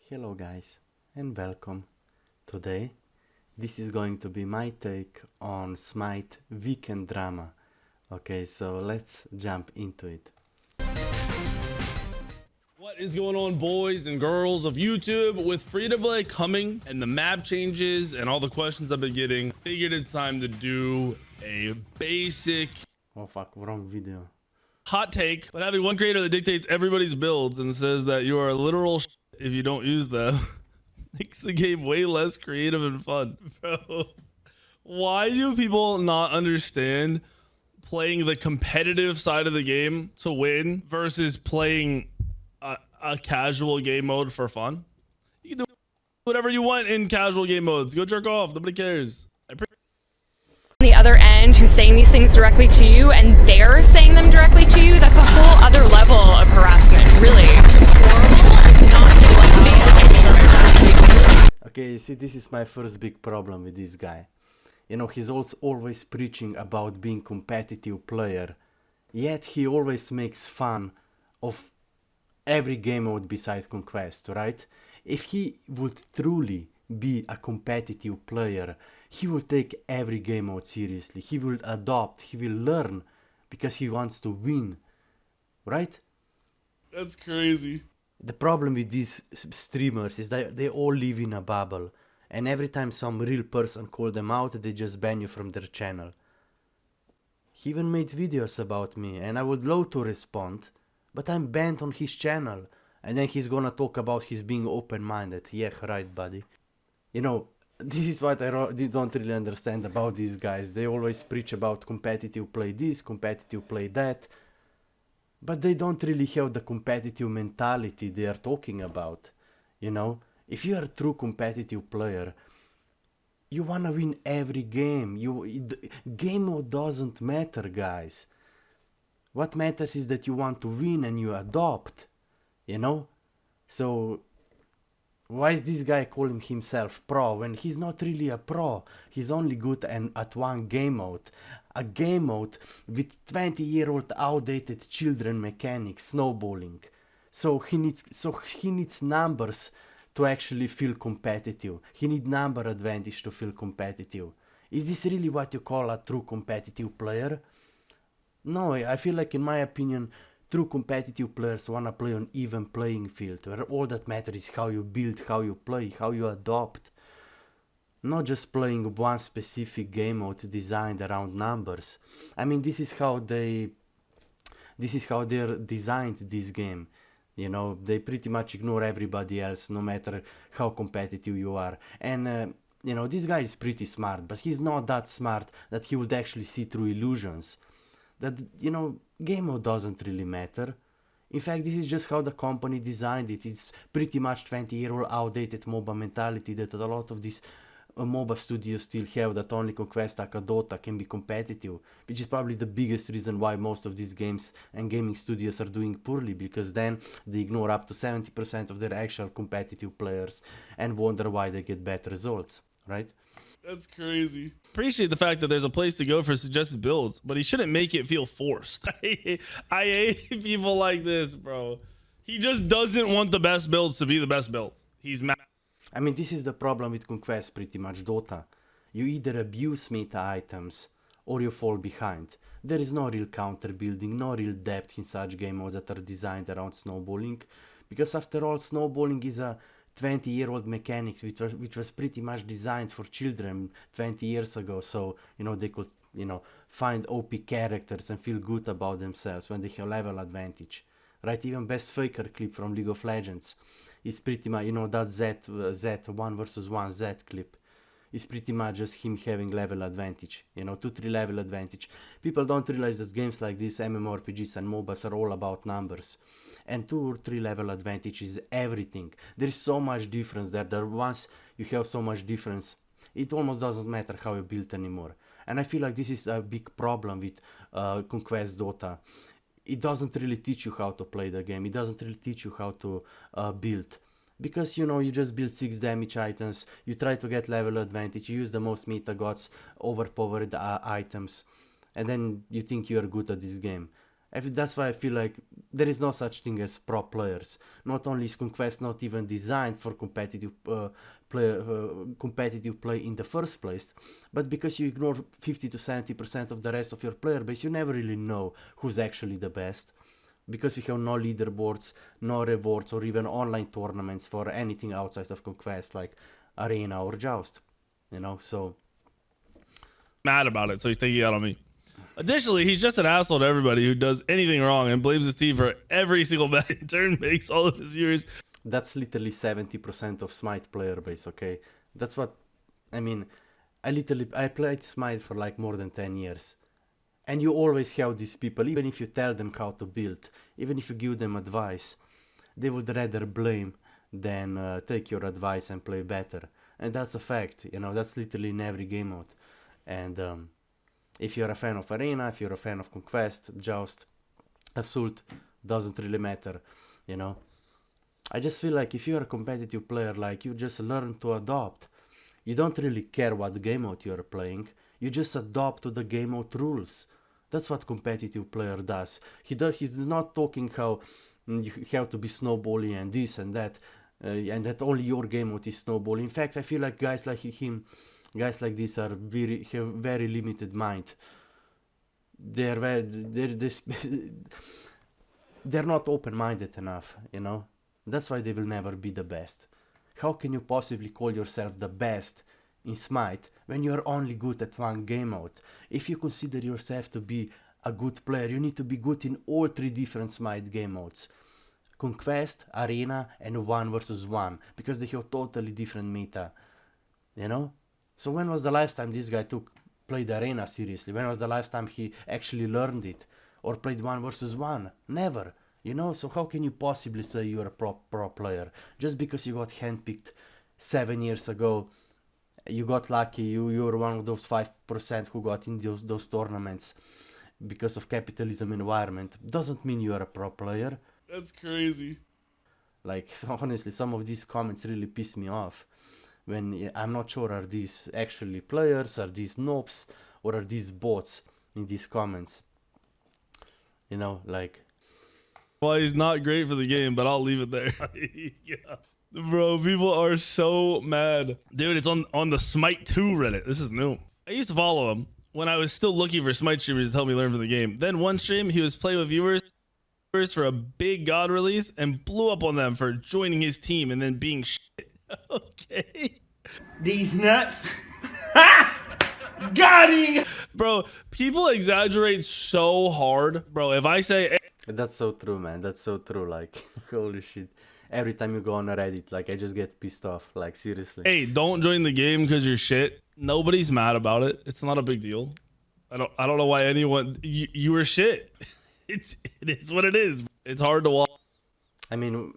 Hello guys and welcome. Today this is going to be my take on Smite weekend drama. Okay, so let's jump into it. What is going on, boys and girls of YouTube? With free-to-play coming and the map changes and all the questions I've been getting, figured it's time to do a basic Oh fuck, wrong video. hot take, but having one creator that dictates everybody's builds and says that you are a literal if you don't use them makes the game way less creative and fun. Bro, why do people not understand playing the competitive side of the game to win versus playing a casual game mode for fun? You can do whatever you want in casual game modes. Go jerk off. Nobody cares. On the other end who's saying these things directly to you and they're saying them directly to you, that's a whole other level of harassment, really. Okay, see, this is my first big problem with this guy. You know, he's also always preaching about being competitive player, yet he always makes fun of every game mode beside Conquest, right? If he would truly be a competitive player, he will take every game mode seriously. He will adopt, he will learn because he wants to win, right? That's crazy. The problem with these streamers is that they all live in a bubble, and every time some real person call them out, they just ban you from their channel. He even made videos about me and I would love to respond, but I'm banned on his channel, and then he's gonna talk about his being open-minded. Yeah, right, buddy. You know, this is what I don't really understand about these guys. They always preach about competitive play this, competitive play that, but they don't really have the competitive mentality they are talking about. You know, if you are a true competitive player, you wanna win every game. Game mode doesn't matter, guys. What matters is that you want to win and you adopt, you know? So why is this guy calling himself pro when he's not really a pro? He's only good at one game mode. A game mode with 20-year-old outdated children mechanics, snowballing. So he needs numbers to actually feel competitive. He needs number advantage to feel competitive. Is this really what you call a true competitive player? No, I feel like, in my opinion, true competitive players wanna play on even playing field, where all that matters is how you build, how you play, how you adopt. Not just playing one specific game mode designed around numbers. I mean, this is how they're designed this game. You know, they pretty much ignore everybody else, no matter how competitive you are. And you know, this guy is pretty smart, but he's not that smart that he would actually see through illusions. That, you know, game mode doesn't really matter. In fact, this is just how the company designed it. It's pretty much 20-year-old outdated MOBA mentality that a lot of these MOBA studios still have, that only Conquest like a Dota can be competitive, which is probably the biggest reason why most of these games and gaming studios are doing poorly, because then they ignore up to 70% of their actual competitive players and wonder why they get bad results, right? That's crazy. Appreciate the fact that there's a place to go for suggested builds, but he shouldn't make it feel forced. I hate people like this, bro. He just doesn't want the best builds to be the best builds. He's mad. I mean, this is the problem with Conquest, pretty much Dota. You either abuse meta items or you fall behind. There is no real counter building, no real depth in such game modes that are designed around snowballing, because after all, snowballing is a 20-year-old mechanics which was pretty much designed for children 20 years ago, so, you know, they could, you know, find OP characters and feel good about themselves when they have level advantage, right? Even best faker clip from League of Legends is pretty much, you know, that Z 1 versus 1 Z clip is pretty much just him having level advantage, you know, 2-3 level advantage. People don't realize that games like this, MMORPGs and MOBAs, are all about numbers. And 2 or 3 level advantage is everything. There is so much difference there that once you have so much difference, it almost doesn't matter how you build anymore. And I feel like this is a big problem with Conquest Dota. It doesn't really teach you how to play the game. It doesn't really teach you how to build. Because, you know, you just build 6 damage items, you try to get level advantage, you use the most meta gods, overpowered items, and then you think you are good at this game. That's why I feel like there is no such thing as pro players. Not only is Conquest not even designed for competitive play in the first place, but because you ignore 50 to 70% of the rest of your player base, you never really know who's actually the best. Because we have no leaderboards, no rewards, or even online tournaments for anything outside of Conquest, like Arena or Joust, you know, so... Mad about it, so he's taking it out on me. Additionally, he's just an asshole to everybody who does anything wrong and blames his team for every single bad in turn, makes all of his viewers... That's literally 70% of Smite player base, okay? That's what... I mean, I played Smite for like more than 10 years. And you always have these people, even if you tell them how to build, even if you give them advice, they would rather blame than take your advice and play better. And that's a fact, you know, that's literally in every game mode. And if you're a fan of Arena, if you're a fan of Conquest, Joust, Assault, doesn't really matter, you know. I just feel like if you're a competitive player, like, you just learn to adopt. You don't really care what game mode you're playing, you just adopt to the game mode rules. That's what competitive player does. He's not talking how you have to be snowballing and this and that and only your game mode is snowball. In fact, I feel like guys like him, guys like this have very limited mind. They're not open-minded enough, you know. That's why they will never be the best. How can you possibly call yourself the best in Smite when you're only good at one game mode? If you consider yourself to be a good player, you need to be good in all 3 different Smite game modes. Conquest, Arena, and 1 versus 1, because they have totally different meta, you know? So when was the last time this guy played Arena seriously? When was the last time he actually learned it? Or played 1 versus 1? Never. You know, so how can you possibly say you're a pro player? Just because you got handpicked 7 years ago, you got lucky, you're one of those 5% who got in those tournaments because of capitalism environment, doesn't mean you're a pro player. That's crazy. Like, so honestly, some of these comments really piss me off. When I'm not sure, are these actually players, are these noobs, or are these bots in these comments? You know, like... Well, he's not great for the game, but I'll leave it there. Yeah. Bro, people are so mad. Dude, it's on the Smite 2 Reddit. This is new. I used to follow him when I was still looking for Smite streamers to help me learn from the game. Then one stream, he was playing with viewers for a big God release and blew up on them for joining his team and then being shit. Okay. These nuts. Got him! Bro, people exaggerate so hard. Bro, if I say... That's so true, man. That's so true. Like, holy shit. Every time you go on a Reddit, like, I just get pissed off. Like, seriously. Hey, don't join the game because you're shit. Nobody's mad about it. It's not a big deal. I don't know why anyone... You were shit. It is what it is. It's hard to watch. I mean,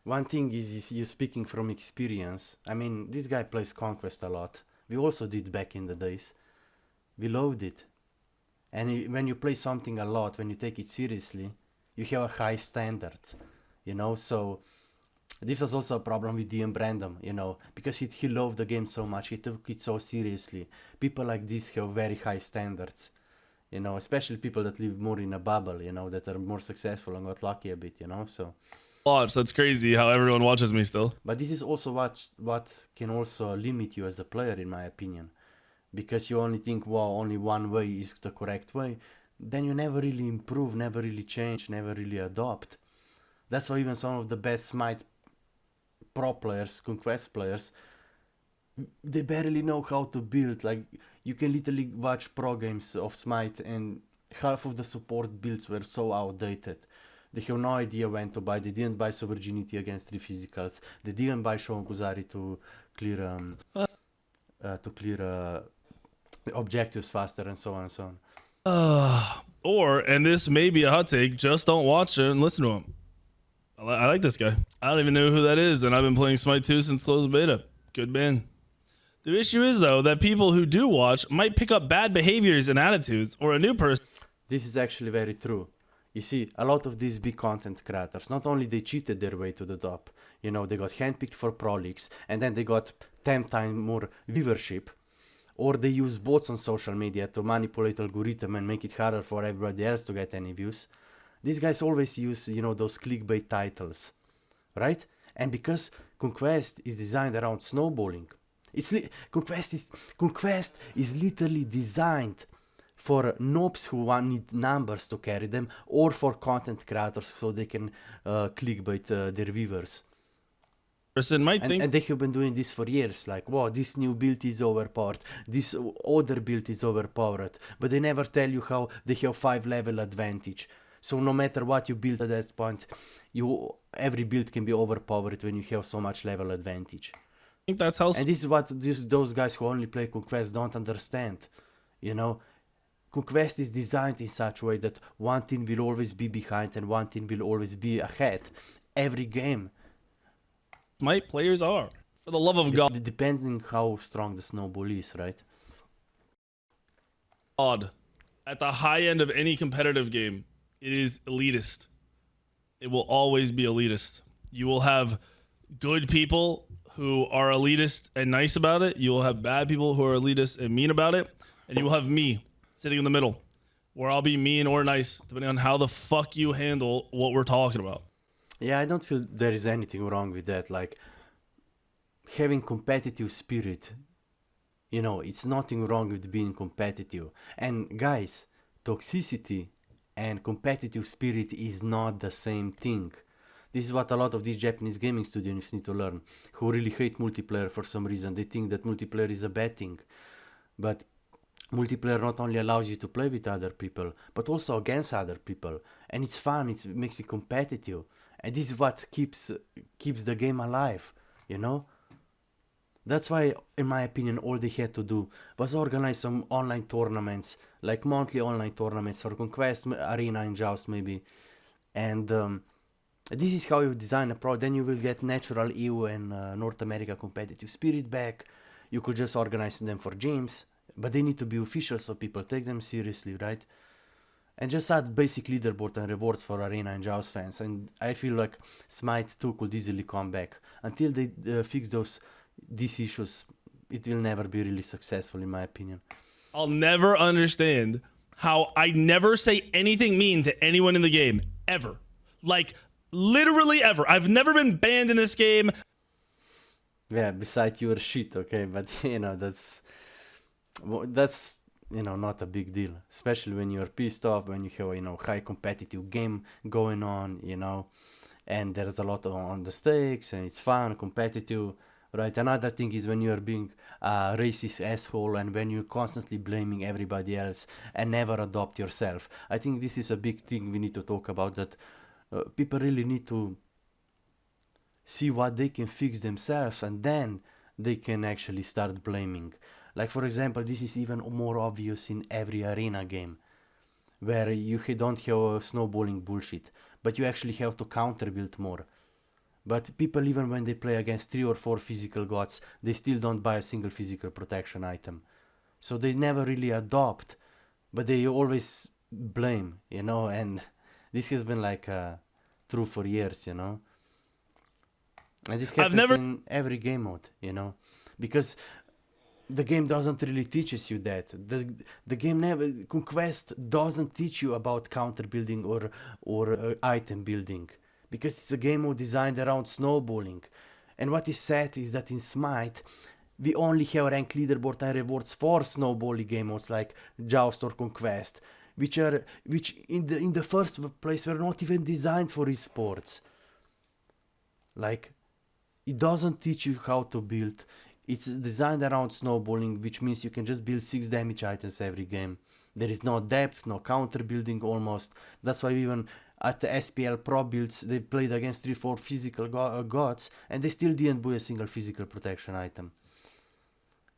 one thing is you speaking from experience. I mean, this guy plays Conquest a lot. We also did back in the days. We loved it. And when you play something a lot, when you take it seriously, you have a high standard, you know. So this was also a problem with DM Brandon, you know, because he loved the game so much, he took it so seriously. People like this have very high standards, you know, especially people that live more in a bubble, you know, that are more successful and got lucky a bit, you know. So That's crazy how everyone watches me still. But this is also what can also limit you as a player, in my opinion. Because you only think, wow, only one way is the correct way. Then you never really improve, never really change, never really adopt. That's why even some of the best Smite pro players, Conquest players, they barely know how to build. Like, you can literally watch pro games of Smite and half of the support builds were so outdated. They have no idea when to buy. They didn't buy Sovereignty against 3 physicals. They didn't buy Shogun Kuzari to clear objectives faster and so on and so on. Or, and this may be a hot take, just don't watch it and listen to him. I like this guy. I don't even know who that is, and I've been playing Smite 2 since closed beta. Good man. The issue is, though, that people who do watch might pick up bad behaviors and attitudes, or a new person. This is actually very true. You see, a lot of these big content creators, not only they cheated their way to the top, you know, they got handpicked for pro leagues, and then they got 10 times more viewership, or they use bots on social media to manipulate algorithm and make it harder for everybody else to get any views. These guys always use, you know, those clickbait titles, right? And because Conquest is designed around snowballing, Conquest is literally designed for noobs who need numbers to carry them, or for content creators so they can clickbait their viewers. Person might think And they have been doing this for years, like, wow, this new build is overpowered, this other build is overpowered, but they never tell you how they have 5-level advantage. So no matter what you build at that point, every build can be overpowered when you have so much level advantage. I think that's how. And this is what those guys who only play Conquest don't understand. You know, Conquest is designed in such a way that one team will always be behind and one team will always be ahead. Every game. Smite players are. For the love of God. Depending how strong the snowball is, right? Odd. At the high end of any competitive game, it is elitist. It will always be elitist. You will have good people who are elitist and nice about it. You will have bad people who are elitist and mean about it. And you will have me sitting in the middle, where I'll be mean or nice, depending on how the fuck you handle what we're talking about. Yeah, I don't feel there is anything wrong with that. Like, having competitive spirit, you know, it's nothing wrong with being competitive. And guys, toxicity and competitive spirit is not the same thing. This is what a lot of these Japanese gaming students need to learn, who really hate multiplayer for some reason. They think that multiplayer is a bad thing. But multiplayer not only allows you to play with other people, but also against other people. And it's fun, it makes it competitive. And this is what keeps the game alive, you know? That's why, in my opinion, all they had to do was organize some online tournaments, like monthly online tournaments for Conquest, Arena, and Joust maybe. And this is how you design a pro. Then you will get natural EU and North America competitive spirit back. You could just organize them for gyms, but they need to be official so people take them seriously, right? And just add basic leaderboard and rewards for Arena and Joust fans. And I feel like Smite 2 could easily come back. Until they fix these issues, it will never be really successful, in my opinion. I'll never understand how I never say anything mean to anyone in the game, ever. Like, literally ever. I've never been banned in this game. Yeah, besides your shit, okay? But, you know, that's you know, not a big deal, especially when you're pissed off, when you have, you know, high competitive game going on, you know, and there's a lot on the stakes and it's fun, competitive, right? Another thing is when you're being a racist asshole and when you're constantly blaming everybody else and never adopt yourself. I think this is a big thing we need to talk about, that people really need to see what they can fix themselves, and then they can actually start blaming. Like, for example, this is even more obvious in every arena game, where you don't have snowballing bullshit, but you actually have to counter build more. But people, even when they play against 3 or 4 physical gods, they still don't buy a single physical protection item. So they never really adopt, but they always blame, you know, and this has been like true for years, you know. And this happens in every game mode, you know, because the game doesn't really teaches you that. The game never, Conquest doesn't teach you about counter building or item building, because it's a game mode designed around snowballing. And what is sad is that in Smite, we only have ranked leaderboard and rewards for snowballing game modes like Joust or Conquest, which in the first place were not even designed for esports. Like, it doesn't teach you how to build. It's designed around snowballing, which means you can just build 6 damage items every game. There is no depth, no counter building almost. That's why even at the SPL Pro builds, they played against 3-4 physical gods, and they still didn't buy a single physical protection item.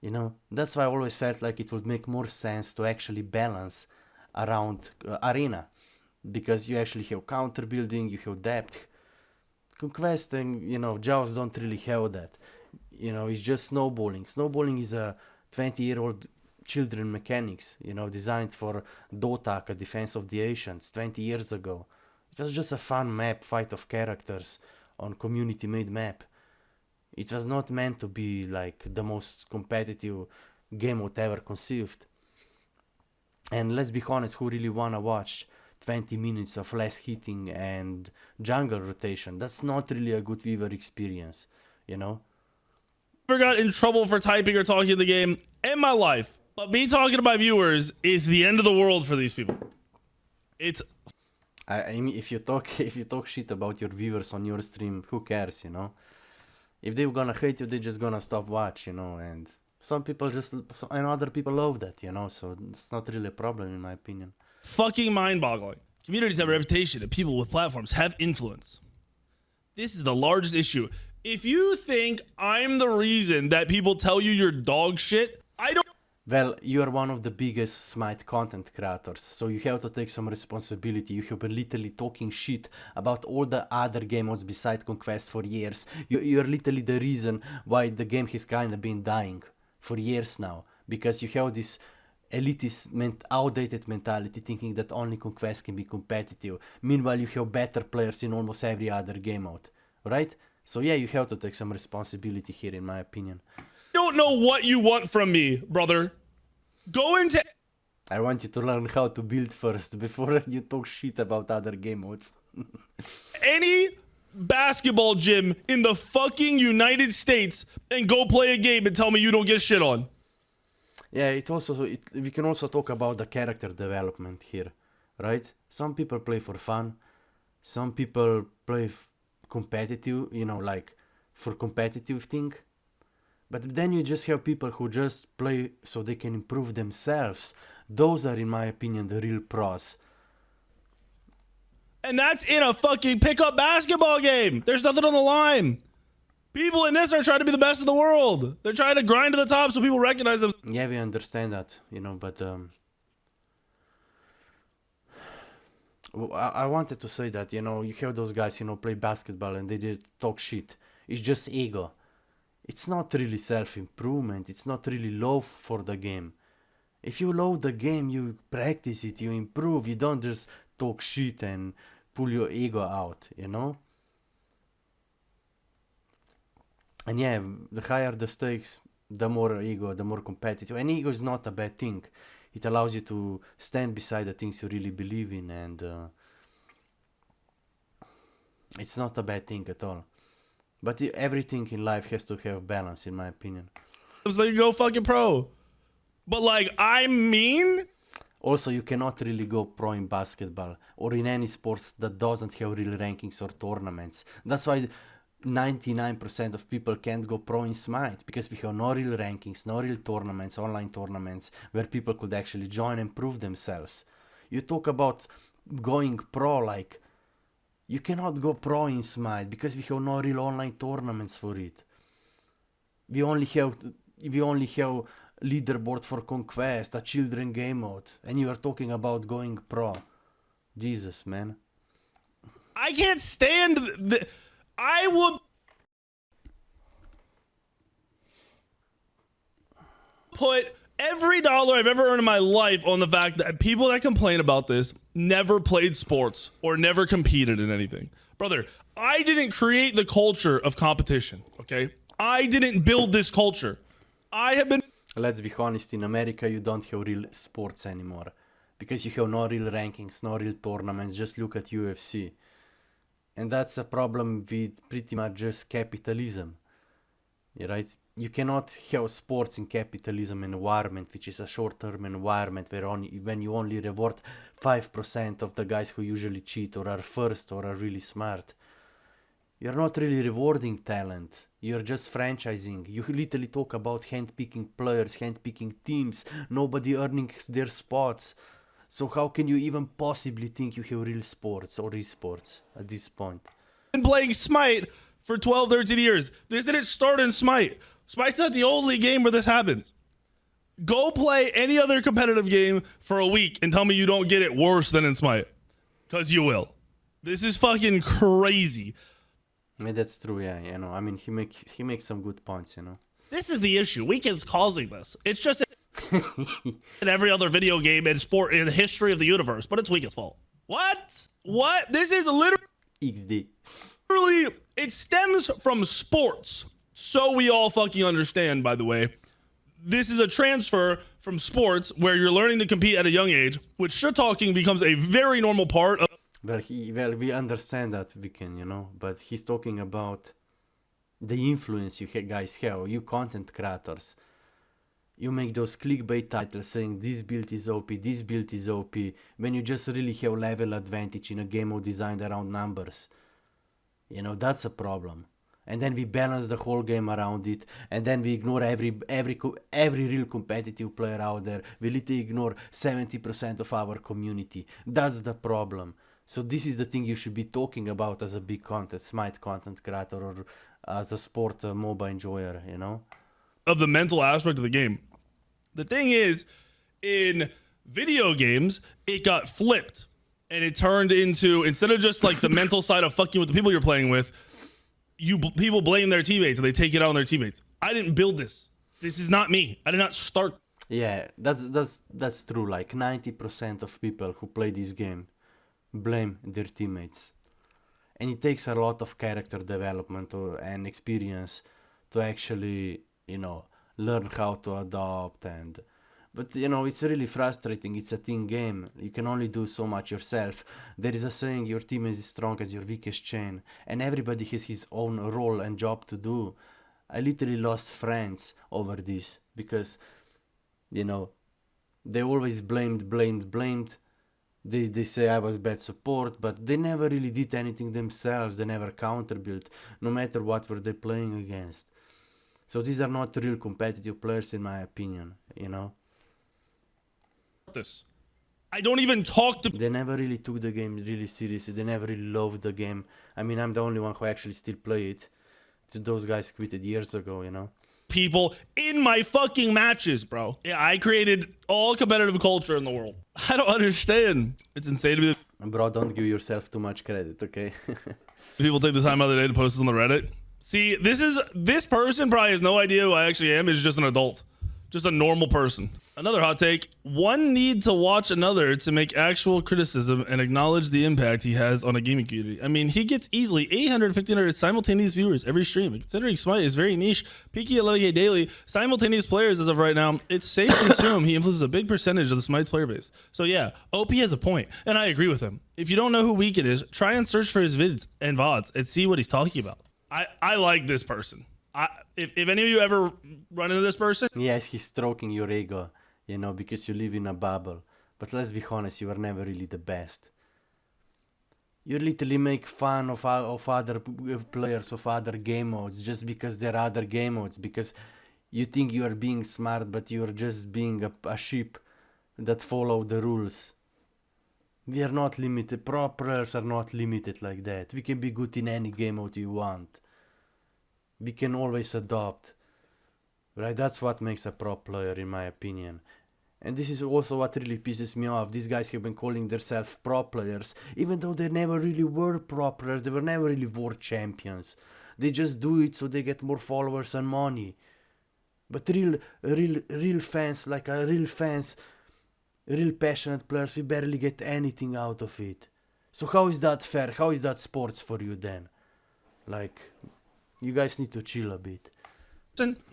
You know, that's why I always felt like it would make more sense to actually balance around Arena, because you actually have counter building, you have depth. Conquest and, you know, Joust don't really have that. You know, it's just snowballing. Snowballing is a 20-year-old children mechanics, you know, designed for Dota, a Defense of the Ancients, 20 years ago. It was just a fun map, fight of characters on community-made map. It was not meant to be like the most competitive game mode ever conceived. And let's be honest, who really wanna watch 20 minutes of less hitting and jungle rotation. That's not really a good viewer experience, you know? Never got in trouble for typing or talking in the game in my life, but me talking to my viewers is the end of the world for these people. It's I mean, if you talk shit about your viewers on your stream, who cares, you know? If they're gonna hate you, they're just gonna stop watch, you know? And some people and other people love that, you know? So it's not really a problem, in my opinion. fucking mind-boggling. Communities have a reputation and people with platforms have influence. This is the largest issue. If you think I'm the reason that people tell you you're dog shit, I don't. Well, you are one of the biggest Smite content creators, so you have to take some responsibility. You have been literally talking shit about all the other game modes besides Conquest for years. You're literally the reason why the game has kinda been dying for years now. Because you have this elitist, outdated mentality thinking that only Conquest can be competitive. Meanwhile, you have better players in almost every other game mode, right? So yeah, you have to take some responsibility here, in my opinion. Don't know what you want from me, brother. Go into. I want you to learn how to build first before you talk shit about other game modes. any basketball gym in the fucking United States and go play a game and tell me you don't get shit on. Yeah, we can also talk about the character development here, right? Some people play for fun. Some people play competitive, you know, like for competitive thing. But then you just have people who just play so they can improve themselves. Those are, in my opinion, the real pros. And that's in a fucking pickup basketball game. There's nothing on the line. People in this are trying to be the best in the world. They're trying to grind to the top so people recognize them. Yeah, we understand that, you know, but I wanted to say that, you know, you have those guys, you know, play basketball and they just talk shit. It's just ego. It's not really self-improvement. It's not really love for the game. If you love the game, you practice it, you improve. You don't just talk shit and pull your ego out, you know? And yeah, the higher the stakes, the more ego, the more competitive. And ego is not a bad thing. It allows you to stand beside the things you really believe in, and it's not a bad thing at all. But everything in life has to have balance, in my opinion. So you go fucking pro. But like, I mean... Also, you cannot really go pro in basketball or in any sports that doesn't have real rankings or tournaments. That's why 99% of people can't go pro in Smite, because we have no real rankings, no real tournaments, online tournaments where people could actually join and prove themselves. You talk about going pro, like, you cannot go pro in Smite because we have no real online tournaments for it. We only have leaderboard for Conquest, a children game mode, and you are talking about going pro. Jesus, man. I can't stand I would put every dollar I've ever earned in my life on the fact that people that complain about this never played sports or never competed in anything. Brother, I didn't create the culture of competition, okay? I didn't build this culture. I have been... Let's be honest, in America you don't have real sports anymore. Because you have no real rankings, no real tournaments, just look at UFC. And that's a problem with pretty much just capitalism. Right? You cannot have sports in capitalism environment, which is a short-term environment where when you only reward 5% of the guys who usually cheat or are first or are really smart. You're not really rewarding talent. You're just franchising. You literally talk about handpicking players, handpicking teams, nobody earning their spots. So how can you even possibly think you have real sports or esports at this point? Been playing Smite for 12, 13 years. This didn't start in Smite. Smite's not the only game where this happens. Go play any other competitive game for a week and tell me you don't get it worse than in Smite. Because you will. This is fucking crazy. Yeah, that's true, yeah, you know. I mean, he makes some good points, you know. This is the issue. Weak3n's causing this. It's just in every other video game and sport in the history of the universe, but it's Weak3n's fault. What? What? This is literally... XD. Literally, it stems from sports. So we all fucking understand, by the way. This is a transfer from sports where you're learning to compete at a young age, which shit talking becomes a very normal part of. Well, we understand that, Weak3n, you know, but he's talking about the influence you guys have, you content creators. You make those clickbait titles saying this build is OP, this build is OP, when you just really have level advantage in a game of designed around numbers. You know, that's a problem. And then we balance the whole game around it, and then we ignore every real competitive player out there. We literally ignore 70% of our community. That's the problem. So this is the thing you should be talking about as a big content, Smite content creator, or as a sport MOBA enjoyer, you know? Of the mental aspect of the game. The thing is, in video games, it got flipped. And it turned into, instead of just like the mental side of fucking with the people you're playing with, people blame their teammates and they take it out on their teammates. I didn't build this. This is not me. I did not start. Yeah, that's true. Like 90% of people who play this game blame their teammates. And it takes a lot of character development and experience to actually, you know, learn how to adopt. But you know, it's really frustrating. It's a team game. You can only do so much yourself. There is a saying, your team is as strong as your weakest chain, and everybody has his own role and job to do. I literally lost friends over this because, you know, they always blamed. They say I was bad support, but they never really did anything themselves. They never counter-built, no matter what were they playing against. So these are not real competitive players in my opinion, you know. This. I don't even talk to. They never really took the game really seriously. They never really loved the game. I mean, I'm the only one who actually still play it. Those guys quitted years ago, you know. People in my fucking matches, bro. Yeah, I created all competitive culture in the world. I don't understand. It's insane to me. Bro, don't give yourself too much credit, okay? People take the time out of the day to post this on the Reddit. See, this person probably has no idea who I actually am. Is just an adult. Just a normal person. Another hot take. One need to watch another to make actual criticism and acknowledge the impact he has on a gaming community. I mean, he gets easily 800, 1500 simultaneous viewers every stream. And considering Smite is very niche, peaking at 11K daily, simultaneous players as of right now, it's safe to assume he influences a big percentage of the Smite's player base. So yeah, OP has a point, and I agree with him. If you don't know who Weak3n is, try and search for his vids and VODs and see what he's talking about. I like this person. If any of you ever run into this person. Yes, he's stroking your ego, you know, because you live in a bubble. But let's be honest, you are never really the best. You literally make fun of other players, of other game modes, just because there are other game modes. Because you think you are being smart, but you are just being a sheep that follow the rules. We are not limited. Pro players are not limited like that. We can be good in any game mode you want. We can always adopt, right? That's what makes a pro player, in my opinion. And this is also what really pisses me off. These guys have been calling themselves pro players, even though they never really were pro players. They were never really world champions. They just do it so they get more followers and money. But real fans, like real passionate players, we barely get anything out of it. So how is that fair? How is that sports for you then? Like, you guys need to chill a bit.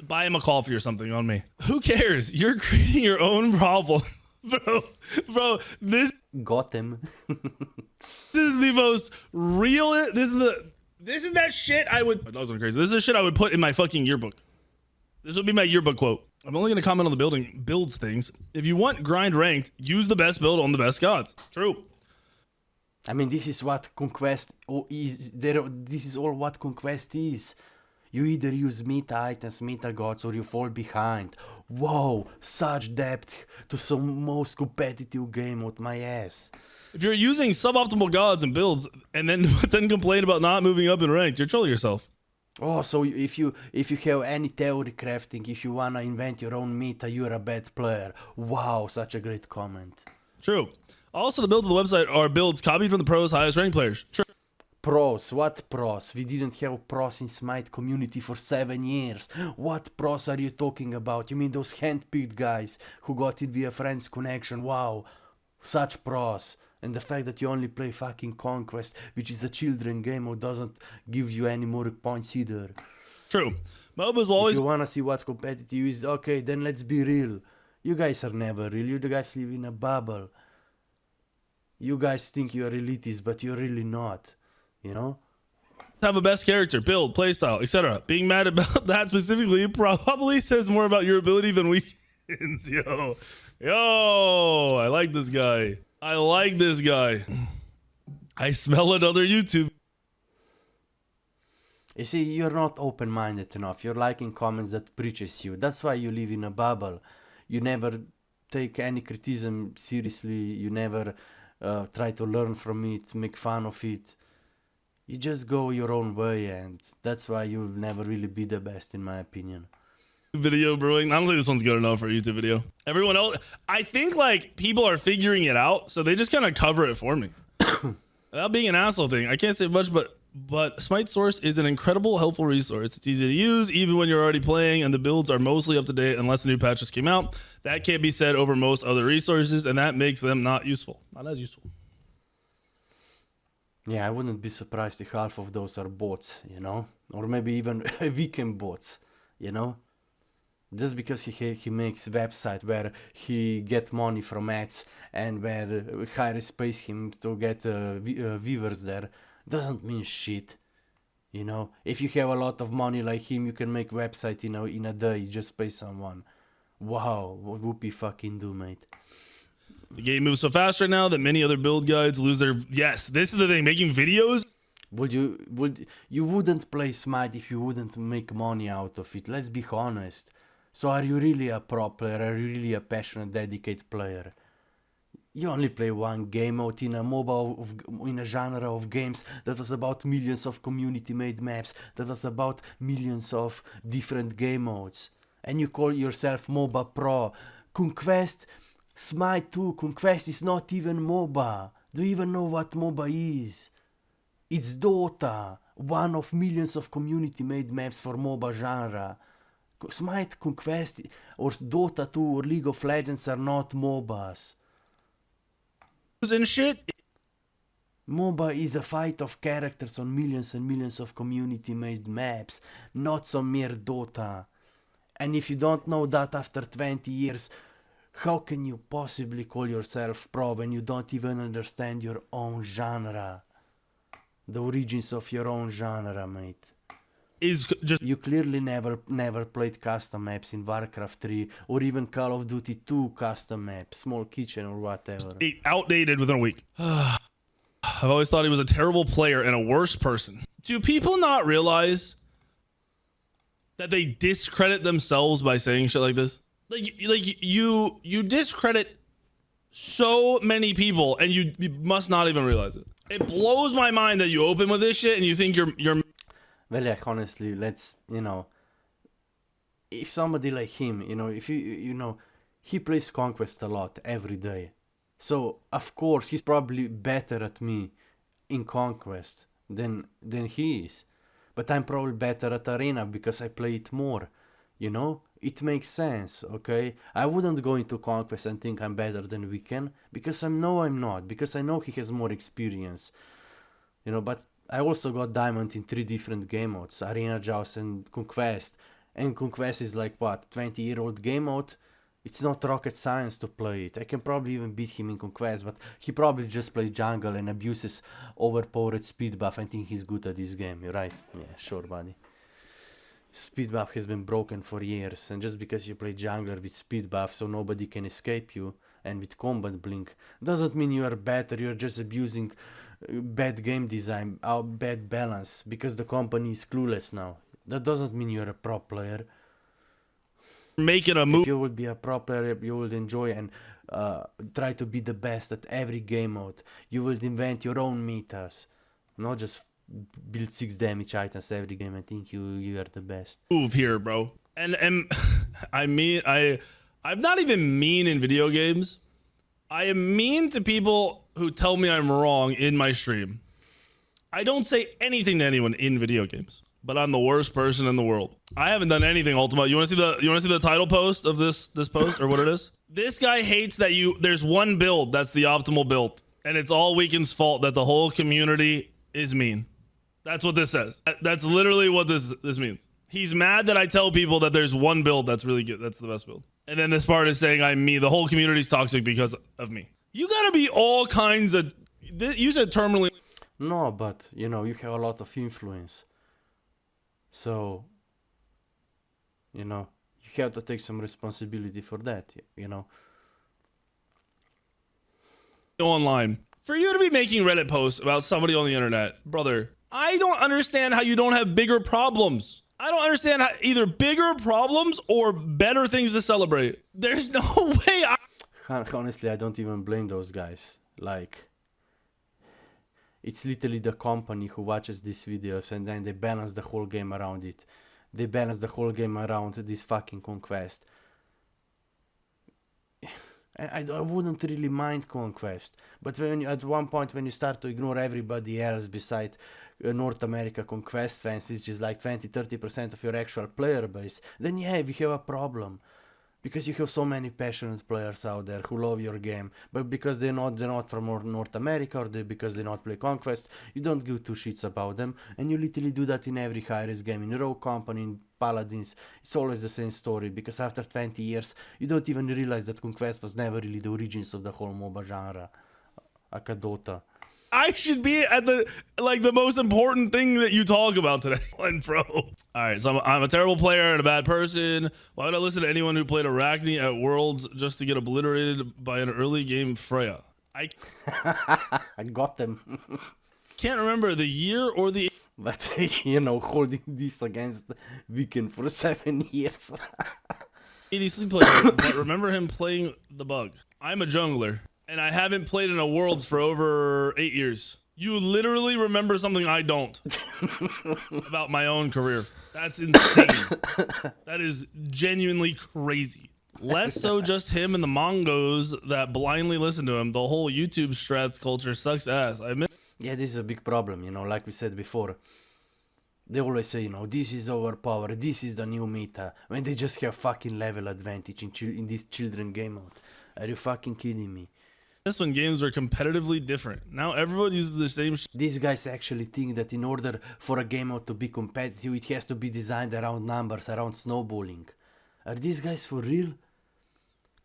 Buy him a coffee or something on me. Who cares? You're creating your own problem. Bro, this got him. This is the most real. This is that shit I would. My dog's going crazy. This is the shit I would put in my fucking yearbook. This would be my yearbook quote. I'm only gonna comment on the builds things. If you want grind ranked, use the best build on the best gods. True. I mean, this is what Conquest is. This is all what Conquest is. You either use meta items, meta gods, or you fall behind. Whoa, such depth to some most competitive game with my ass. If you're using suboptimal gods and builds, and then complain about not moving up in ranked, you're trolling yourself. Oh, so if you have any theory crafting, if you wanna invent your own meta, you're a bad player. Wow, such a great comment. True. Also, the builds of the website are builds copied from the pros' highest ranked players. True. Pros? What pros? We didn't have pros in Smite community for 7 years. What pros are you talking about? You mean those handpicked guys who got it via friends connection? Wow, such pros. And the fact that you only play fucking Conquest, which is a children game or doesn't give you any more points either. True. MOBAs will always... If you wanna see what competitive is, okay, then let's be real. You guys are never real. You guys live in a bubble. You guys think you're elitist, but you're really not. You know? Have a best character, build, playstyle, etc. Being mad about that specifically probably says more about your ability than Weak3n's. Yo, I like this guy. I like this guy. I smell another YouTube. You see, you're not open-minded enough. You're liking comments that preaches you. That's why you live in a bubble. You never take any criticism seriously. You never try to learn from it, make fun of it. You just go your own way, and that's why you'll never really be the best, in my opinion. Video brewing. I don't think this one's good enough for a YouTube video. Everyone else, I think like people are figuring it out, so they just kind of cover it for me. Without being an asshole thing, I can't say much, but Smite Source is an incredible, helpful resource. It's easy to use, even when you're already playing, and the builds are mostly up to date unless the new patches came out. That can't be said over most other resources, and that makes them not useful. Not as useful. Yeah, I wouldn't be surprised if half of those are bots, you know? Or maybe even weekend bots, you know? Just because he makes website where he get money from ads and where Hires pays him to get viewers there, doesn't mean shit. You know, if you have a lot of money like him, you can make website, you know, in a day. You just pay someone. Wow, what whoopee fucking do, mate? The game moves so fast right now that many other build guides lose their... Yes, this is the thing. Making videos... You wouldn't play Smite if you wouldn't make money out of it. Let's be honest. So are you really a pro player? Are you really a passionate, dedicated player? You only play one game mode in a MOBA, in a genre of games that was about millions of community-made maps, that was about millions of different game modes. And you call yourself MOBA Pro. Conquest, Smite 2, Conquest is not even MOBA. Do you even know what MOBA is? It's Dota, one of millions of community-made maps for MOBA genre. Smite, Conquest, or Dota 2, or League of Legends are not MOBAs. And shit. MOBA is a fight of characters on millions and millions of community-made maps, not some mere Dota. And if you don't know that after 20 years, how can you possibly call yourself pro when you don't even understand your own genre? The origins of your own genre, mate. Is just... You clearly never played custom maps in Warcraft 3 or even Call of Duty 2 custom maps, Small Kitchen or whatever. Outdated within a week. I've always thought he was a terrible player and a worse person. Do people not realize that they discredit themselves by saying shit like this? Like you discredit so many people and you must not even realize it. It blows my mind that you open with this shit and you think you're Well, like, honestly, let's, you know, if somebody like him, you know, if you know, he plays Conquest a lot every day. So, of course, he's probably better at me in Conquest than he is. But I'm probably better at Arena because I play it more, you know? It makes sense, okay? I wouldn't go into Conquest and think I'm better than Weak3n because I know I'm not, because I know he has more experience, you know, but I also got Diamond in 3 different game modes, Arena, Joust and Conquest. And Conquest is like, what, 20-year-old game mode? It's not rocket science to play it. I can probably even beat him in Conquest, but he probably just plays jungle and abuses overpowered speed buff and think he's good at this game, you're right? Yeah, sure, buddy. Speed buff has been broken for years, and just because you play jungler with speed buff so nobody can escape you, and with combat blink, doesn't mean you are better, you're just abusing bad game design, bad balance, because the company is clueless now. That doesn't mean you're a pro player. Making a move. If you would be a pro player, you would enjoy and try to be the best at every game mode. You will invent your own metas, not just build 6 damage items every game and think you are the best. Move here, bro. And I mean, I'm not even mean in video games. I am mean to people who tell me I'm wrong in my stream. I don't say anything to anyone in video games, but I'm the worst person in the world. I haven't done anything, Ultima. You want to see the title post of this post or what it is? This guy hates that there's one build that's the optimal build, and it's all Weak3n's fault that the whole community is mean. That's what this says. That's literally what this means. He's mad that I tell people that there's one build that's really good. That's the best build. And then this part is saying I'm me. The whole community's toxic because of me. You gotta be all kinds of... You said terminally... No, but, you know, you have a lot of influence. So, you know, you have to take some responsibility for that, you know. Online. For you to be making Reddit posts about somebody on the internet, brother, I don't understand how you don't have bigger problems. I don't understand how either bigger problems or better things to celebrate. There's no way. Honestly, I don't even blame those guys. Like, it's literally the company who watches these videos and then they balance the whole game around it. They balance the whole game around this fucking Conquest. I wouldn't really mind Conquest, but when at one point when you start to ignore everybody else beside North America Conquest fans, which is like 20-30% of your actual player base, then yeah, we have a problem. Because you have so many passionate players out there who love your game, but because they're not from North America or because they not play Conquest, you don't give two shits about them, and you literally do that in every high-risk game, in Rogue Company, in Paladins. It's always the same story, because after 20 years, you don't even realize that Conquest was never really the origins of the whole MOBA genre, like a Dota. I should be at the most important thing that you talk about today. And bro. All right, so I'm a terrible player and a bad person. Why would I listen to anyone who played Arachne at Worlds just to get obliterated by an early game Freya? I got them. Can't remember the year or the... But, you know, holding this against Weak3n for 7 years. ADC player, but remember him playing the bug. I'm a jungler. And I haven't played in a Worlds for over 8 years. You literally remember something I don't about my own career. That's insane. That is genuinely crazy. Less so just him and the Mongos that blindly listen to him. The whole YouTube strats culture sucks ass. Yeah, this is a big problem, you know, like we said before. They always say, you know, this is overpowered, this is the new meta, when they just have fucking level advantage in this children game mode. Are you fucking kidding me? This when games were competitively different. Now everyone uses the same These guys actually think that in order for a game mode to be competitive, it has to be designed around numbers, around snowballing. Are these guys for real?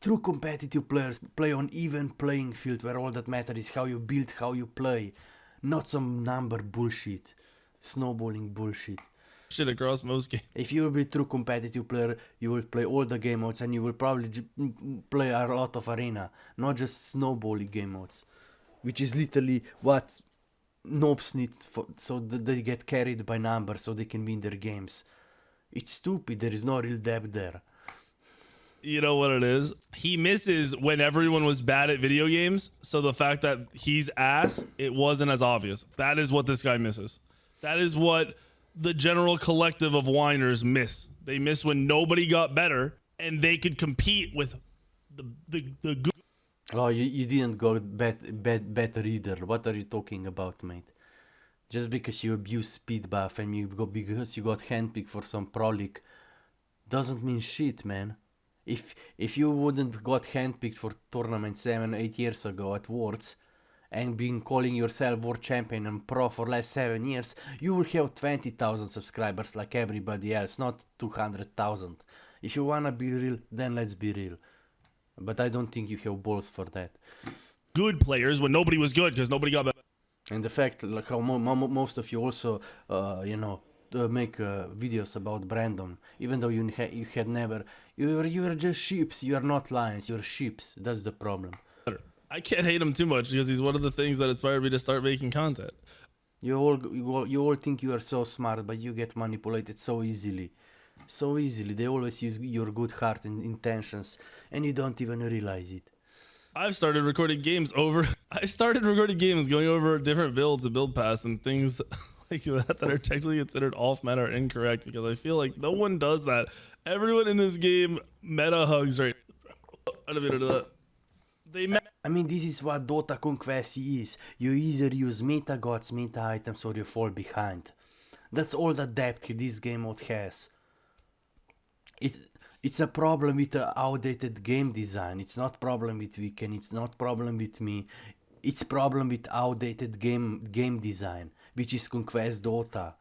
True competitive players play on even playing field where all that matters is how you build, how you play. Not some number bullshit. Snowballing bullshit. Shit across most games. If you will be a true competitive player, you will play all the game modes and you will probably play a lot of arena, not just snowballing game modes, which is literally what noobs need so that they get carried by numbers so they can win their games. It's stupid, there is no real depth there. You know what it is? He misses when everyone was bad at video games, so the fact that he's ass, it wasn't as obvious. That is what this guy misses. That is what the general collective of whiners miss. They miss when nobody got better and they could compete with the good. Oh, you didn't go better either. What are you talking about, mate? Just because you abuse speed buff and because you got handpicked for some pro league doesn't mean shit, man. If you wouldn't got handpicked for tournament 7-8 years ago at Worlds and been calling yourself world champion and pro for last 7 years, you will have 20,000 subscribers like everybody else, not 200,000. If you wanna be real, then let's be real. But I don't think you have balls for that. Good players when nobody was good because nobody got better. And the fact, like how most of you also, make videos about Brandon, even though you had never, you were just sheeps. You are not lions. You're sheeps. That's the problem. I can't hate him too much because he's one of the things that inspired me to start making content. You all think you are so smart, but you get manipulated so easily. So easily. They always use your good heart and intentions, and you don't even realize it. I started recording games going over different builds and build paths and things like that are technically considered off meta or incorrect because I feel like no one does that. Everyone in this game meta hugs right. I don't mean to do that. I mean, this is what Dota Conquest is. You either use meta gods, meta items, or you fall behind. That's all the depth this game mode has. It's a problem with the outdated game design. It's not problem with Weak3n. It's not problem with me. It's problem with outdated game design, which is Conquest Dota.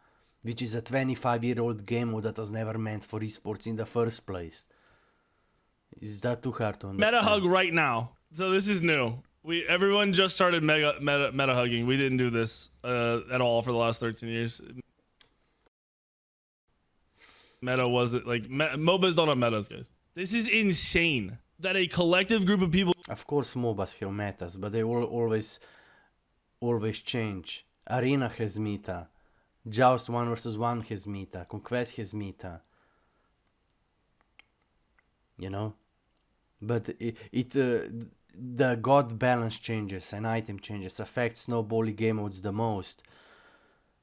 which is a 25-year-old game mode that was never meant for esports in the first place. Is that too hard to understand? Meta hug right now. So this is new. Everyone just started meta hugging. We didn't do this at all for the last 13 years. Meta wasn't like MOBAs don't have metas, guys. This is insane that a collective group of people. Of course, MOBAs have metas, but they will always change. Arena has meta. Joust 1 versus 1 has meta. Conquest has meta. You know? But the god balance changes and item changes affect snowballing game modes the most.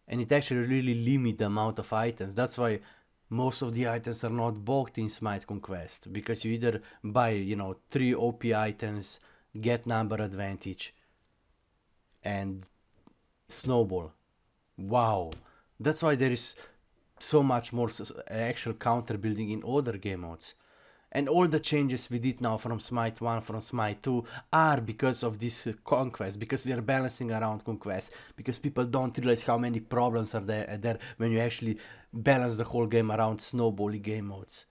And it actually really limits the amount of items. That's why most of the items are not bought in Smite Conquest. Because you either buy, you know, 3 OP items, get number advantage, and snowball. Wow. That's why there is so much more actual counter building in other game modes. And all the changes we did now from Smite 1, from Smite 2 are because of this Conquest, because we are balancing around Conquest, because people don't realize how many problems are there when you actually balance the whole game around snowballing game modes.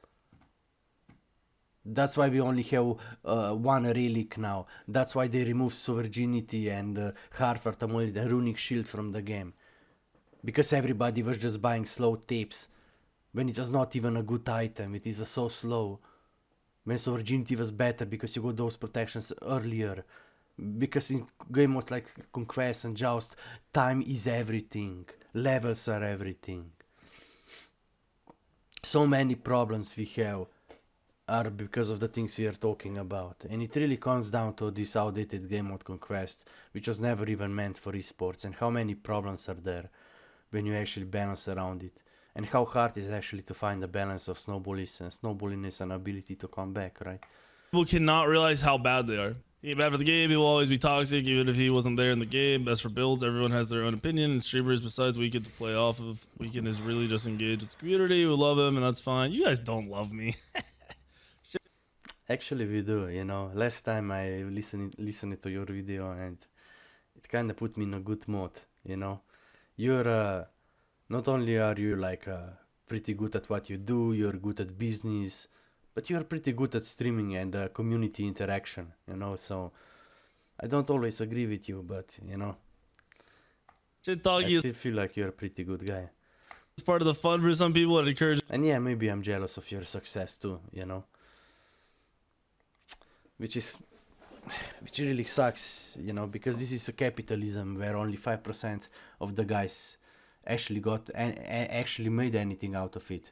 That's why we only have one relic now. That's why they removed Sovereignty and Harvard Amulet and Runic Shield from the game. Because everybody was just buying slow tips, when it was not even a good item, it is so slow. When Sovereignty was better because you got those protections earlier. Because in game modes like Conquest and Joust, time is everything. Levels are everything. So many problems we have are because of the things we are talking about. And it really comes down to this outdated game mode Conquest, which was never even meant for esports. And how many problems are there when you actually balance around it. And how hard is actually to find the balance of snowballiness and ability to come back, right? People cannot realize how bad they are. He bad for the game, he will always be toxic, even if he wasn't there in the game. Best for builds, everyone has their own opinion. And streamers, besides Weak3n to play off of, Weak3n is really just engaged with the community. We love him, and that's fine. You guys don't love me. Actually, we do, you know. Last time I listened to your video, and it kind of put me in a good mood, you know. You're... not only are you like pretty good at what you do, you're good at business, but you're pretty good at streaming and community interaction, you know, so I don't always agree with you, but, you know, I still feel like you're a pretty good guy. It's part of the fun for some people. It encourages. And yeah, maybe I'm jealous of your success too, you know, which really sucks, you know, because this is a capitalism where only 5% of the guys actually got and actually made anything out of it.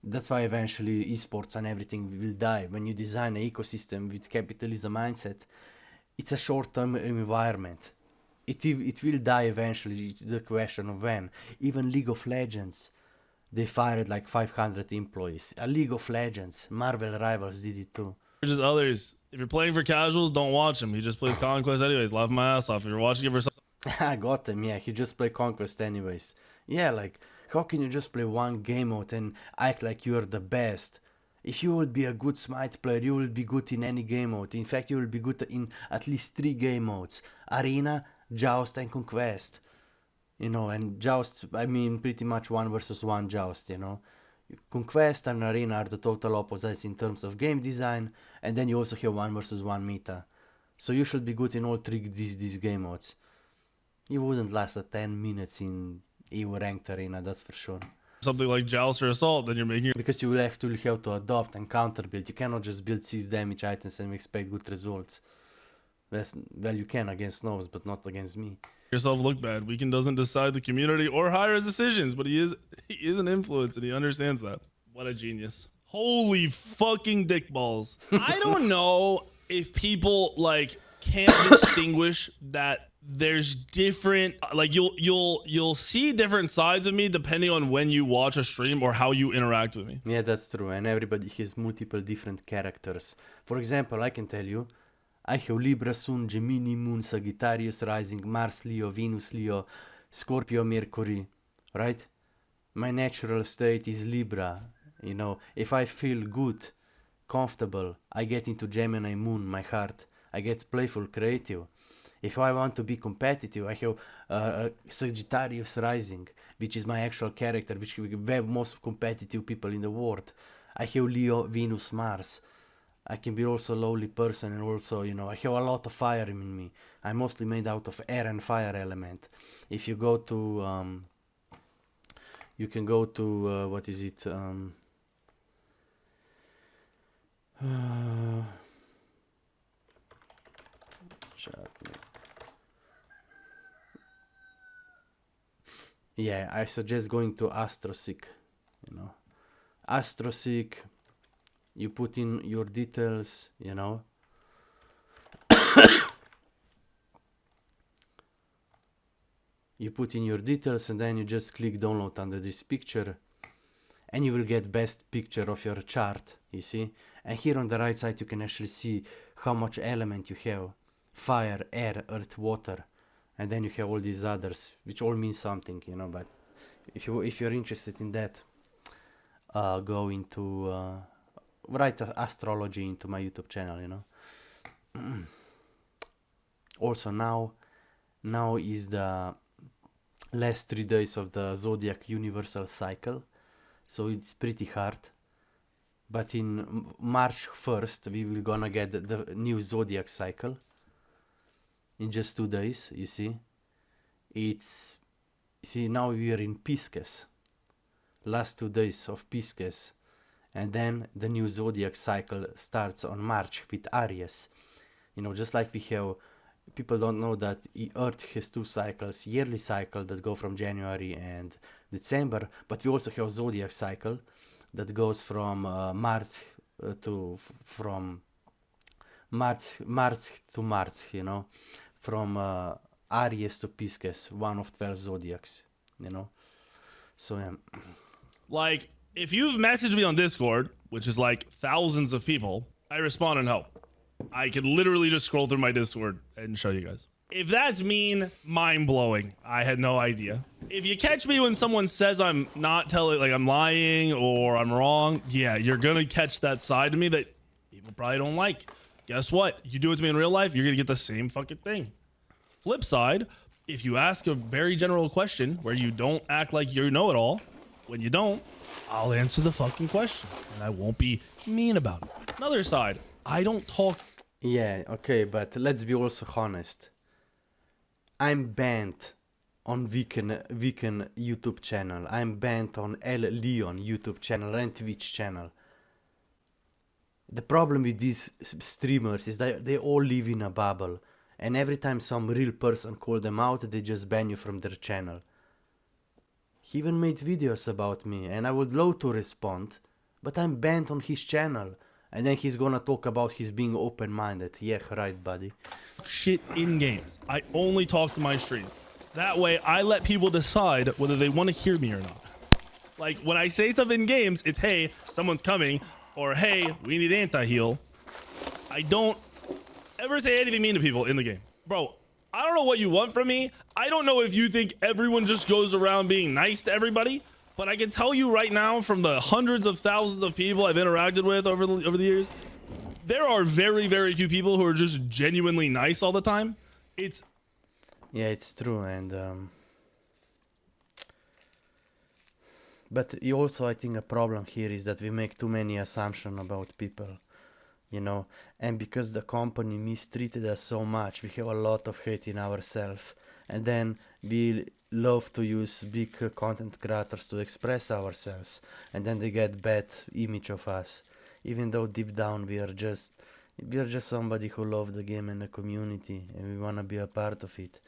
That's why eventually esports and everything will die. When you design an ecosystem with capitalism mindset, it's a short-term environment. It will die eventually. It's the question of when. Even League of Legends, they fired like 500 employees. A League of Legends, Marvel Rivals did it too. Just others. If you're playing for casuals, don't watch him. He just plays Conquest anyways. Laugh my ass off. If you're watching it for I got him, yeah, he just play Conquest anyways. Yeah, like, how can you just play one game mode and act like you're the best? If you will be a good Smite player, you will be good in any game mode. In fact, you will be good in at least 3 game modes. Arena, Joust and Conquest. You know, and Joust, I mean pretty much 1 versus 1 Joust, you know. Conquest and Arena are the total opposites in terms of game design, and then you also have 1 versus 1 meta. So you should be good in all 3 these game modes. You wouldn't last 10 minutes in EU ranked arena, that's for sure. Something like Joust or Assault, then you're making... Because you will have to adopt and counter build. You cannot just build 6 damage items and expect good results. Well, you can against Snows, but not against me. Yourself look bad. Weak3n doesn't decide the community or hire his decisions, but he is an influence and he understands that. What a genius. Holy fucking dick balls. I don't know if people like can't distinguish that there's different, like you'll see different sides of me depending on when you watch a stream or how you interact with me. Yeah, that's true, and everybody has multiple different characters. For example, I can tell you, I have Libra Sun, Gemini Moon, Sagittarius Rising, Mars Leo, Venus Leo, Scorpio Mercury, right? My natural state is Libra, you know. If I feel good, comfortable, I get into Gemini Moon, my heart. I get playful, creative. If I want to be competitive, I have Sagittarius Rising, which is my actual character, which we have most competitive people in the world. I have Leo, Venus, Mars. I can be also a lowly person, and also, you know, I have a lot of fire in me. I'm mostly made out of air and fire element. If you go to, you can go to, what is it, yeah, I suggest going to Astrosec, you know. Astrosec, you put in your details, you know. You put in your details and then you just click download under this picture and you will get best picture of your chart, you see. And here on the right side you can actually see how much element you have: fire, air, earth, water, and then you have all these others, which all mean something, you know. But if you're interested in that, go into write astrology into my YouTube channel, you know. Also now is the last 3 days of the zodiac universal cycle, so it's pretty hard. But in March 1st we will gonna get the new zodiac cycle in just 2 days, you see. Now we are in Pisces, last 2 days of Pisces, and then the new zodiac cycle starts on March with Aries. You know, just like we have, people don't know that Earth has 2 cycles, yearly cycle that go from January and December, but we also have zodiac cycle that goes from March to March, you know, from Aries to Pisces, one of 12 zodiacs, you know. So yeah. Like, if you've messaged me on Discord, which is like thousands of people, I respond and help. I could literally just scroll through my Discord and show you guys. If that's mean, mind-blowing. I had no idea. If you catch me when someone says I'm not telling, like I'm lying or I'm wrong, yeah, you're gonna catch that side of me that people probably don't like. Guess what? You do it to me in real life, you're gonna get the same fucking thing. Flip side, if you ask a very general question where you don't act like you know it all, when you don't, I'll answer the fucking question and I won't be mean about it. Another side, I don't talk. Yeah, okay, but let's be also honest. I'm banned on Weak3n YouTube channel. I'm banned on L Leon YouTube channel and Twitch channel. The problem with these streamers is that they all live in a bubble, and every time some real person call them out, they just ban you from their channel. He even made videos about me, and I would love to respond, but I'm banned on his channel. And then he's gonna talk about his being open-minded. Yeah, right, buddy. Shit in games. I only talk to my stream. That way, I let people decide whether they want to hear me or not. Like, when I say stuff in games, it's, hey, someone's coming, or hey, we need anti-heal. I don't ever say anything mean to people in the game. Bro, I don't know what you want from me. I don't know if you think everyone just goes around being nice to everybody. But I can tell you right now, from the hundreds of thousands of people I've interacted with over the years, there are very, very few people who are just genuinely nice all the time. Yeah, it's true, and but you also, I think, a problem here is that we make too many assumptions about people, you know, and because the company mistreated us so much, we have a lot of hate in ourselves, and then we love to use big content creators to express ourselves, and then they get bad image of us, even though deep down we are just somebody who love the game and the community, and we want to be a part of it.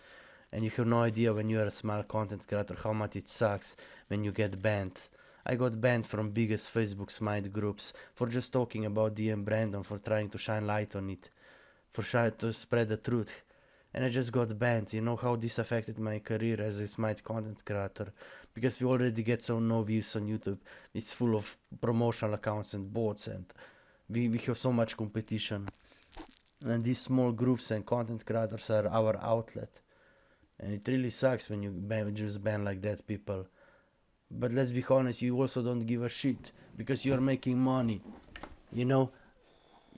And you have no idea, when you are a small content creator, how much it sucks when you get banned. I got banned from biggest Facebook Smite groups for just talking about DM Brandon, for trying to shine light on it, for trying to spread the truth. And I just got banned. You know how this affected my career as a Smite content creator, because we already get so no views on YouTube. It's full of promotional accounts and bots, and we have so much competition. And these small groups and content creators are our outlet. And it really sucks when you just ban like that people. But let's be honest, you also don't give a shit, because you're making money. You know,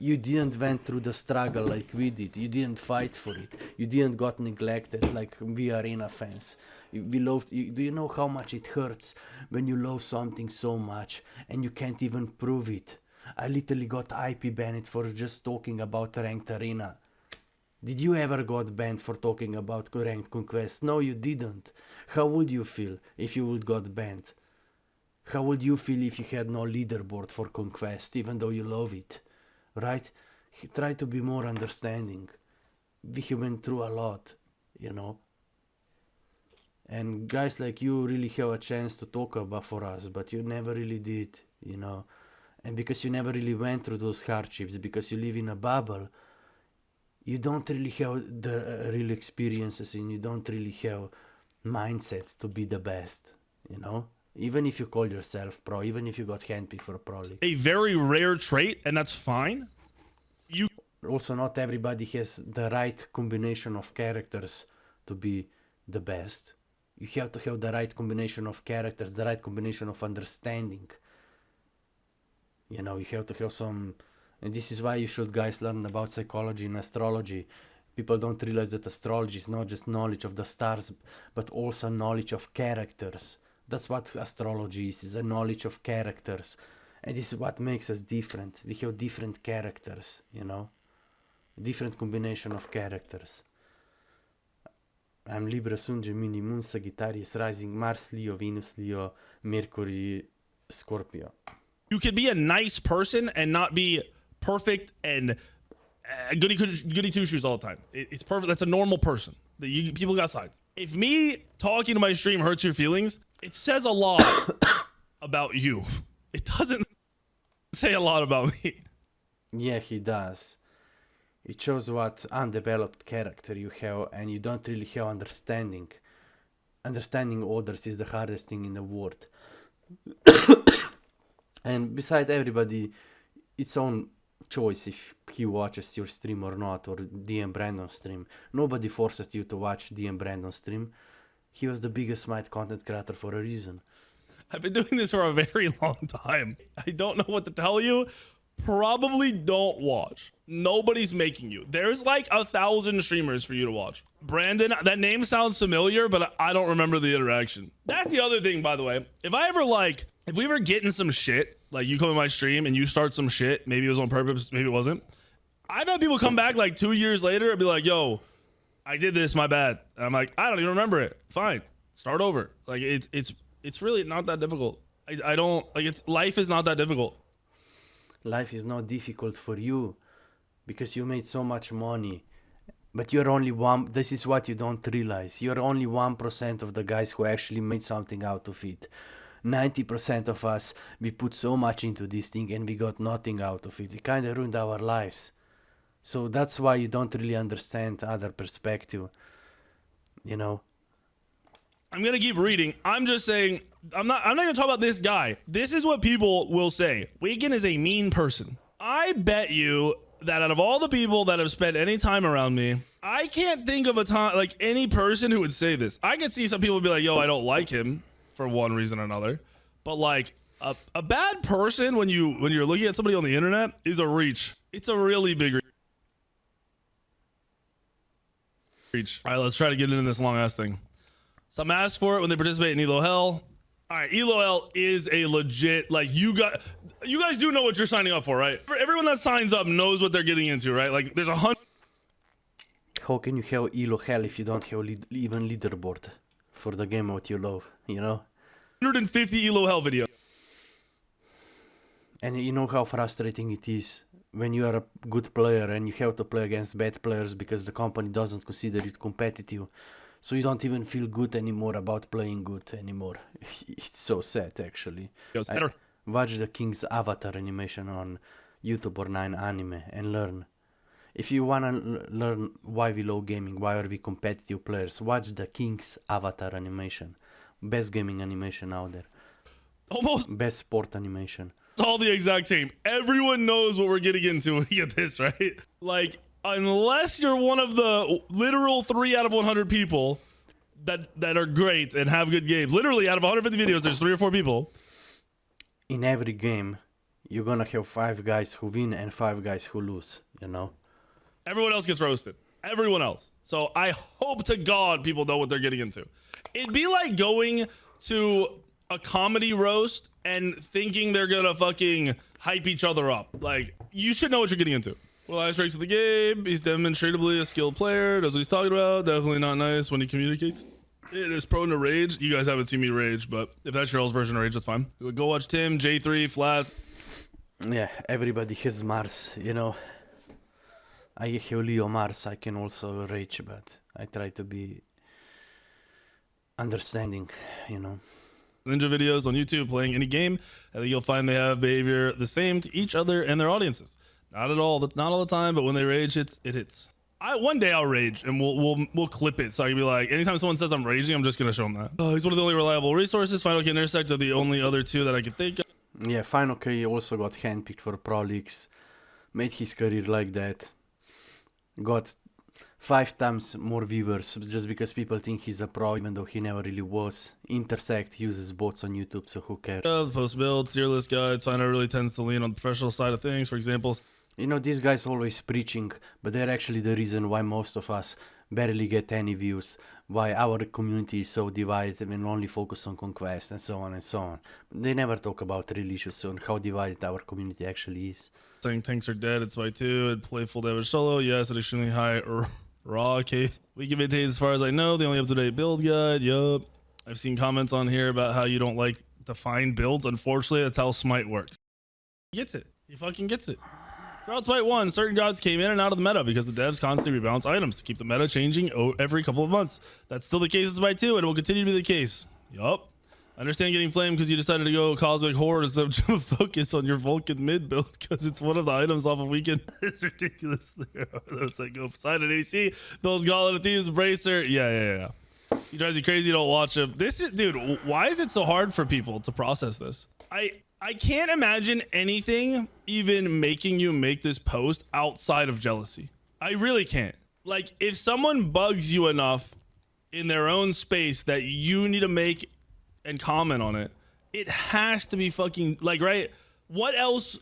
You didn't went through the struggle like we did. You didn't fight for it. You didn't got neglected like we arena fans. We loved. Do you know how much it hurts when you love something so much and you can't even prove it? I literally got IP banned for just talking about ranked arena. Did you ever got banned for talking about ranked Conquest? No, you didn't. How would you feel if you would got banned? How would you feel if you had no leaderboard for Conquest, even though you love it? Right? Try to be more understanding. We went through a lot, you know. And guys like you really have a chance to talk about for us, but you never really did, you know. And because you never really went through those hardships, because you live in a bubble, you don't really have the real experiences and you don't really have mindset to be the best, you know. Even if you call yourself pro, even if you got handpicked for a pro league. A very rare trait, and that's fine. You also, not everybody has the right combination of characters to be the best. You have to have the right combination of characters, the right combination of understanding. You know, you have to have some, and this is why you should guys learn about psychology and astrology. People don't realize that astrology is not just knowledge of the stars, but also knowledge of characters. That's what astrology is a knowledge of characters. And this is what makes us different. We have different characters, you know. Different combination of characters. I'm Libra, Sun, Gemini, Moon, Sagittarius, Rising, Mars, Leo, Venus, Leo, Mercury, Scorpio. You can be a nice person and not be perfect and goody two shoes all the time. It's perfect. That's a normal person. People got sides. If me talking to my stream hurts your feelings, it says a lot about you. It doesn't say a lot about me. Yeah, he does. It shows what undeveloped character you have, and you don't really have understanding. Understanding others is the hardest thing in the world. And beside everybody, its own choice if he watches your stream or not, or DM Brandon's stream. Nobody forces you to watch DM Brandon's stream. He was the biggest Smite content creator for a reason. I've been doing this for a very long time. I don't know what to tell you. Probably don't watch. Nobody's making you. There's like 1,000 streamers for you to watch. Brandon, that name sounds familiar, but I don't remember the interaction. That's the other thing, by the way. If we ever get in some shit, like you come in my stream and you start some shit, maybe it was on purpose, maybe it wasn't. I've had people come back like 2 years later and be like, yo, I did this, my bad. And I'm like, I don't even remember it. Fine, start over. Like it's really not that difficult. I don't like life is not that difficult. Life is not difficult for you because you made so much money, but you're only one. This is what you don't realize. You're only 1% of the guys who actually made something out of it. 90% of us, we put so much into this thing and we got nothing out of it. We kind of ruined our lives. So that's why you don't really understand other perspective, you know. I'm gonna keep reading. I'm just saying, I'm not gonna talk about this guy. This is what people will say. Weak3n is a mean person. I bet you that out of all the people that have spent any time around me, I can't think of a time, like any person who would say this. I could see some people be like, yo, I don't like him for one reason or another. But like a bad person when you're looking at somebody on the internet is a reach. It's a really big reach. All right, let's try to get into this long ass thing. Some ask for it when they participate in Elo Hell. All right, Elo Hell is a legit, like you guys do know what you're signing up for, right? Everyone that signs up knows what they're getting into, right? Like there's 100. How can you have Elo Hell if you don't have even leaderboard for the game what you love, you know? 150 Elo Hell videos. And you know how frustrating it is when you are a good player and you have to play against bad players because the company doesn't consider it competitive. So you don't even feel good anymore about playing good anymore. It's so sad, actually. Watch the King's Avatar animation on YouTube or 9 Anime and learn. If you want to learn why we love gaming, why are we competitive players, watch the King's Avatar animation. Best gaming animation out there. Almost best sport animation. It's all the exact same. Everyone knows what we're getting into when we get this, right? Like, unless you're one of the literal 3 out of 100 people that are great and have good games. Literally, out of 150 videos, there's 3 or 4 people. In every game, you're gonna have 5 guys who win and 5 guys who lose, you know? Everyone else gets roasted. Everyone else. So I hope to God people know what they're getting into. It'd be like going to a comedy roast and thinking they're gonna fucking hype each other up. Like, you should know what you're getting into. Well, I strikes of the game. He's demonstrably a skilled player. Knows what he's talking about. Definitely not nice when he communicates. It is prone to rage. You guys haven't seen me rage, but if that's your all's version of rage, that's fine. Go watch Tim, J3, Flat. Yeah, everybody has Mars, you know. I have Leo Mars, I can also rage, but I try to be understanding, you know. Ninja videos on YouTube playing any game, I think you'll find they have behavior the same to each other and their audiences. Not all the time, but when they rage, it hits. One day I'll rage and we'll clip it so I can be like, anytime someone says I'm raging, I'm just gonna show them that. He's one of the only reliable resources. Final K and Intersect are the only other two that I can think of. Yeah, Final K also got handpicked for Pro Leagues, made his career like that, got 5 times more viewers just because people think he's a pro even though he never really was. Intersect uses bots on YouTube, so who cares? The post build, tier list guide, Signer really tends to lean on the professional side of things. For example, you know, these guys always preaching, but they're actually the reason why most of us barely get any views, why our community is so divided and only focus on Conquest and so on and so on. They never talk about real issues on how divided our community actually is. Saying tanks are dead, it's Smite 2, and play full damage solo, yes, at extremely high raw, okay. We can maintain as far as I know, the only up-to-date build guide, yup. I've seen comments on here about how you don't like defined builds. Unfortunately, that's how Smite works. He gets it. He fucking gets it. Throughout Smite 1, certain gods came in and out of the meta because the devs constantly rebalance items to keep the meta changing every couple of months. That's still the case in Smite 2, and it will continue to be the case. Yup. I understand getting flamed because you decided to go Cosmic Horde instead of focus on your Vulcan mid build because it's one of the items off of Weak3n. It's ridiculous. There are those that go Poseidon AC, build Gauntlet of Thieves, Bracer. Yeah. He drives you crazy, don't watch him. Dude, why is it so hard for people to process this? I can't imagine anything even making you make this post outside of jealousy. I really can't. Like, if someone bugs you enough in their own space that you need to make and comment on it, it has to be fucking, like, right? What else?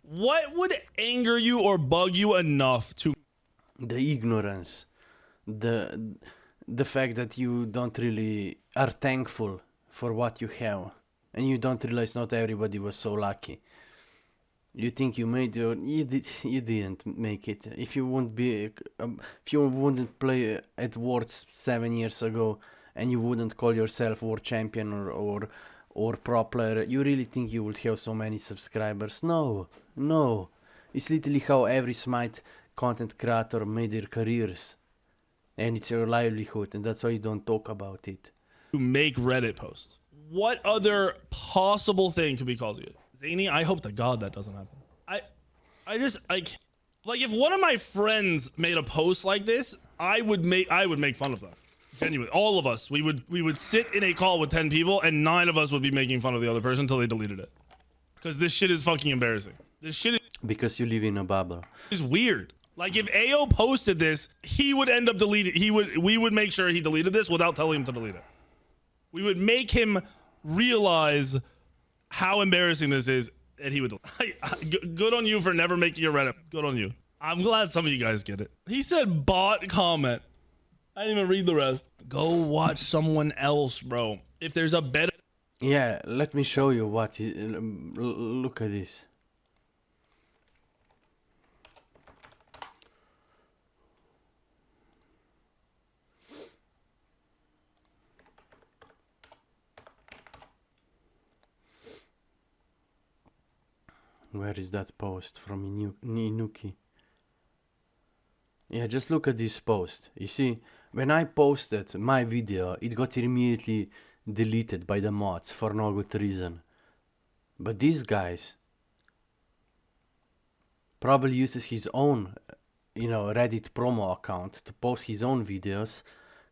What would anger you or bug you enough to? The ignorance. The fact that you don't really are thankful for what you have. And you don't realize not everybody was so lucky. You think you made it, or you didn't make it. If you wouldn't play at Worlds 7 years ago, and you wouldn't call yourself world champion or pro player, you really think you would have so many subscribers? No. It's literally how every Smite content creator made their careers, and it's your livelihood, and that's why you don't talk about it. To make Reddit posts. What other possible thing could be called you? Zany? I hope to God that doesn't happen. I just like if one of my friends made a post like this, I would make fun of them. Genuinely, all of us, we would sit in a call with 10 people and 9 of us would be making fun of the other person until they deleted it. Because this shit is fucking embarrassing. This shit is because you live in a bubble. It's weird. Like, if AO posted this, he would end up deleting. We would make sure he deleted this without telling him to delete it. We would make him realize how embarrassing this is, and he would. Good on you for never making a Reddit. Good on you. I'm glad some of you guys get it. He said bot comment. I didn't even read the rest. Go watch someone else, bro. If there's a better. Yeah, let me show you what. Look at this. Where is that post from Inuki? Yeah, just look at this post. You see, when I posted my video, it got immediately deleted by the mods for no good reason. But these guys probably uses his own, Reddit promo account to post his own videos,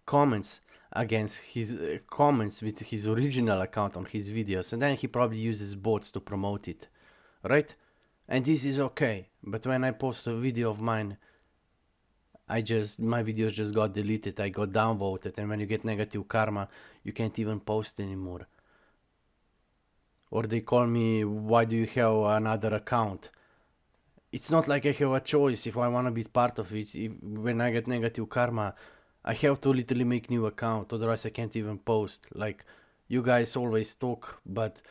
comments against his comments with his original account on his videos, and then he probably uses bots to promote it. Right? And this is okay, but when I post a video of mine, my videos just got deleted, I got downvoted, and when you get negative karma, you can't even post anymore. Or they call me, why do you have another account? It's not like I have a choice if I want to be part of it. When I get negative karma, I have to literally make new account, otherwise I can't even post. Like, you guys always talk, but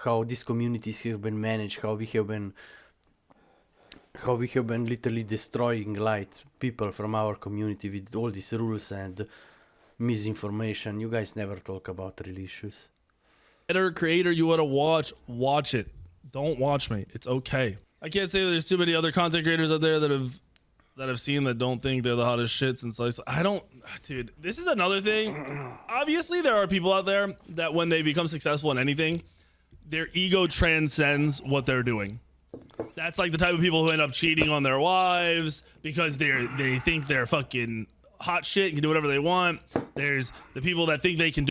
how these communities have been managed, how we have been literally destroying light people from our community with all these rules and misinformation. You guys never talk about real issues. Creator you want to watch it. Don't watch me. It's okay. I can't say there's too many other content creators out there that I've seen that don't think they're the hottest shit since I don't, dude, this is another thing. Obviously there are people out there that when they become successful in anything, their ego transcends what they're doing. That's like the type of people who end up cheating on their wives because they think they're fucking hot shit and can do whatever they want. There's the people that think they can do.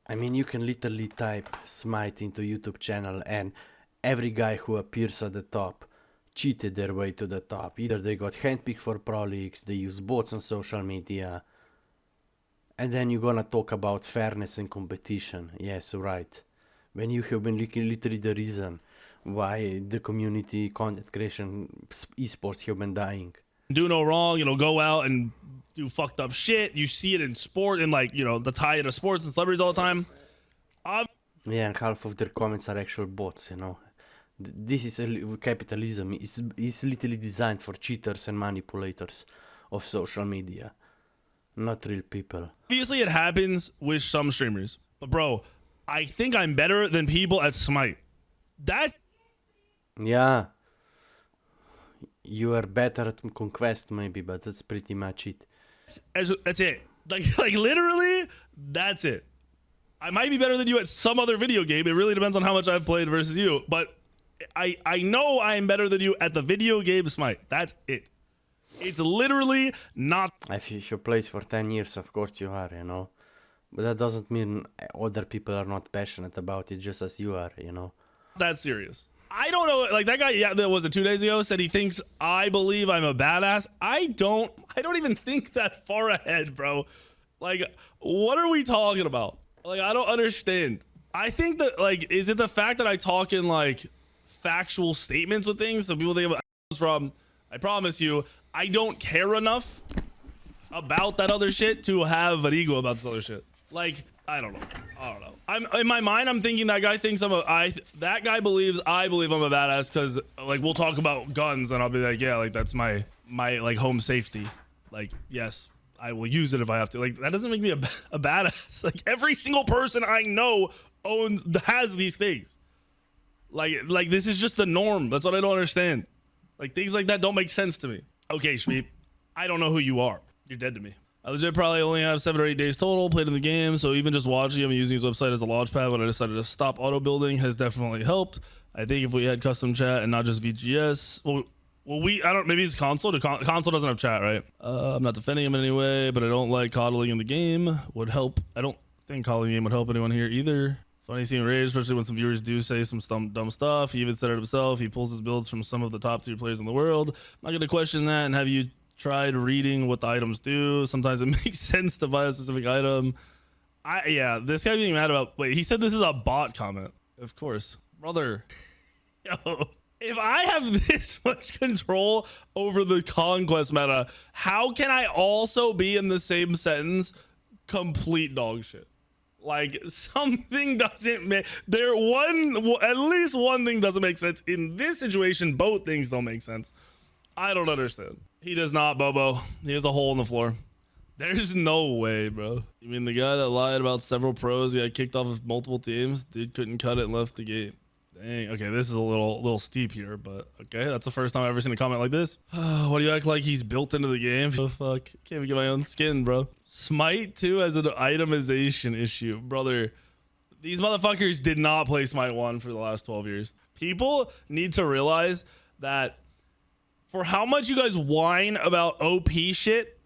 I mean, you can literally type Smite into YouTube channel and every guy who appears at the top cheated their way to the top. Either they got handpicked for Pro Leagues, they use bots on social media. And then you're gonna talk about fairness and competition. Yes, right. When you have been literally the reason why the community content creation esports have been dying. Do no wrong, go out and do fucked up shit. You see it in sport and like, the tie into sports and celebrities all the time. Yeah, and half of their comments are actual bots, This is capitalism. It's literally designed for cheaters and manipulators of social media, not real people. Obviously, it happens with some streamers, but bro, I think I'm better than people at Smite. Yeah, you are better at Conquest maybe, but that's pretty much it. That's it. Like literally, that's it. I might be better than you at some other video game. It really depends on how much I've played versus you, but I know I'm better than you at the video game Smite. That's it. It's literally not. If you played for 10 years, of course you are, But that doesn't mean other people are not passionate about it just as you are, That's serious. I don't know. Like that guy, that was it 2 days ago, said he thinks I believe I'm a badass. I don't even think that far ahead, bro. Like, what are we talking about? Like, I don't understand. I think that, like, is it the fact that I talk in like factual statements with things so people think from, I promise you, I don't care enough about that other shit to have an ego about this other shit. Like, I don't know. I'm in my mind, I'm thinking that guy thinks that guy believes I believe I'm a badass because like we'll talk about guns and I'll be like, yeah, like that's my like home safety. Like, yes, I will use it if I have to. Like, that doesn't make me a badass. Like, every single person I know has these things. Like this is just the norm. That's what I don't understand. Like, things like that don't make sense to me. Okay, Shmeep, I don't know who you are. You're dead to me. I legit probably only have 7 or 8 days total played in the game, so even just watching him and using his website as a launchpad when I decided to stop auto building has definitely helped. I think if we had custom chat and not just VGS, maybe it's console. Console doesn't have chat, right? I'm not defending him in any way, but I don't like coddling in the game. Would help. I don't think coddling in the game would help anyone here either. It's funny seeing rage, especially when some viewers do say some dumb stuff. He even said it himself. He pulls his builds from some of the top 3 players in the world. I'm not going to question that. And have you tried reading what the items do? Sometimes it makes sense to buy a specific item. Yeah, this guy being mad about, wait, he said this is a bot comment. Of course, brother. Yo, if I have this much control over the Conquest meta, how can I also be in the same sentence complete dog shit? Like, something doesn't make at least one thing doesn't make sense. In this situation, both things don't make sense. I don't understand. He does not, Bobo. He has a hole in the floor. There's no way, bro. You mean the guy that lied about several pros he got kicked off of multiple teams? Dude couldn't cut it and left the game. Dang. Okay, this is a little steep here, but okay. That's the first time I've ever seen a comment like this. What do you act like he's built into the game? Oh, fuck. Can't even get my own skin, bro. Smite 2 has an itemization issue. Brother, these motherfuckers did not play Smite 1 for the last 12 years. People need to realize that for how much you guys whine about OP shit,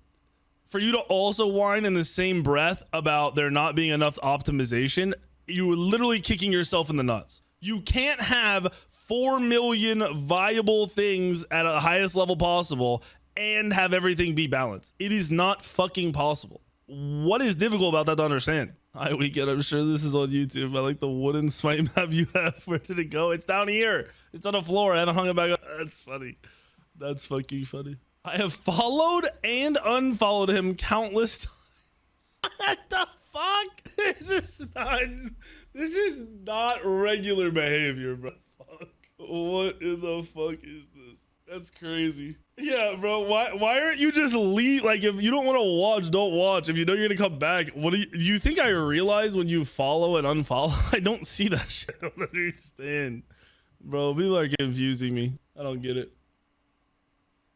for you to also whine in the same breath about there not being enough optimization, you are literally kicking yourself in the nuts. You can't have 4 million viable things at a highest level possible and have everything be balanced. It is not fucking possible. what is difficult about that to understand? Hi, Weekend. I'm sure this is on YouTube. I like the wooden Smite map you have. Where did it go? It's down here. It's on the floor. I haven't hung it back up. That's funny. That's fucking funny. I have followed and unfollowed him countless times. What the fuck? This is not regular behavior, bro. Fuck. What in the fuck is this? That's crazy. Yeah, bro. Why aren't you just leave? Like, if you don't want to watch, don't watch. If you know you're gonna come back, what do you think I realize when you follow and unfollow? I don't see that shit. I don't understand, bro. People are confusing me. I don't get it.